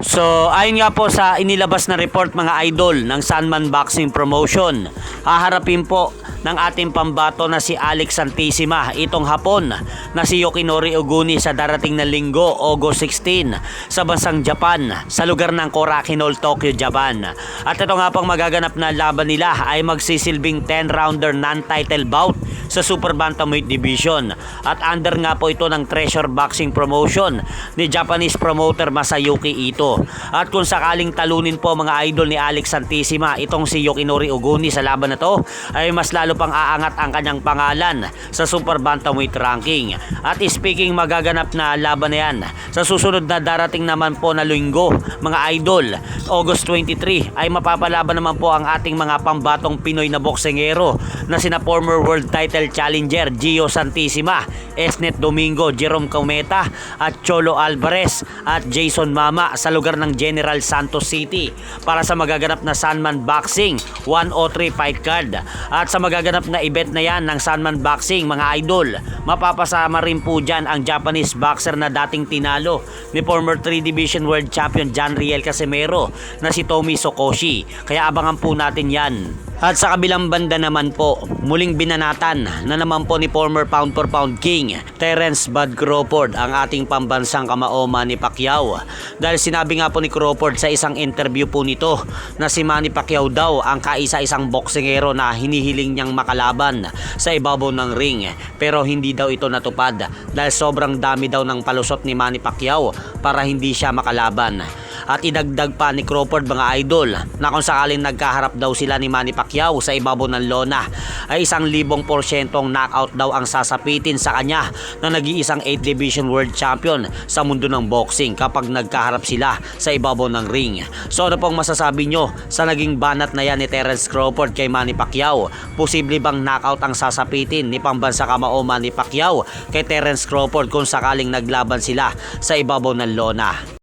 So, ayon nga po sa inilabas na report mga idol ng Sandman Boxing Promotion, haharapin po ng ating pambato na si Alex Santissima itong hapon na si Yoshinori Oguni sa darating na linggo, August 16 sa bansang Japan sa lugar ng Korakuen, Tokyo, Japan. At ito nga pang magaganap na laban nila ay magsisilbing 10-rounder non-title bout sa Super Bantamweight Division at under nga po ito ng Treasure Boxing Promotion ni Japanese promoter Masayuki Ito. At kung sakaling talunin po mga idol ni Alex Santissima itong si Yoshinori Oguni sa laban na to, ay mas lalo pang aangat ang kanyang pangalan sa Super Bantamweight ranking. At speaking magaganap na laban na yan sa susunod na darating naman po na linggo mga idol, August 23 ay mapapalaban naman po ang ating mga pambatong Pinoy na boksingero na sina former world title challenger Gio Santissima, Esnet Domingo, Jerome Cometa at Cholo Alvarez at Jason Mama sa lugar ng General Santos City para sa magaganap na Sandman Boxing 103 fight card. At sa magaganap na event na yan ng Sandman Boxing mga idol, mapapasama rin po dyan ang Japanese boxer na dating tinalo ni former 3 Division World Champion John Riel Casimero na si Tommy Sokoshi. Kaya abangan po natin yan. At sa kabilang banda naman po, muling binanatan na naman po ni former pound for pound king Terence Bud Crawford ang ating pambansang kamao Manny Pacquiao. Dahil sinabi nga po ni Crawford sa isang interview po nito na si Manny Pacquiao daw ang kaisa-isang boksingero na hinihiling niyang makalaban sa ibabaw ng ring. Pero hindi daw ito natupad dahil sobrang dami daw ng palusot ni Manny Pacquiao para hindi siya makalaban. At idagdag pa ni Crawford mga idol na kung sakaling nagkaharap daw sila ni Manny Pacquiao sa ibabaw ng lona ay 1,000% knockout daw ang sasapitin sa kanya na nag-iisang 8 Division World Champion sa mundo ng boxing kapag nagkaharap sila sa ibabaw ng ring. So ano pong masasabi nyo sa naging banat na yan ni Terence Crawford kay Manny Pacquiao? Posible bang knockout ang sasapitin ni pambansa kamao Manny Pacquiao kay Terence Crawford kung sakaling naglaban sila sa ibabaw ng lona?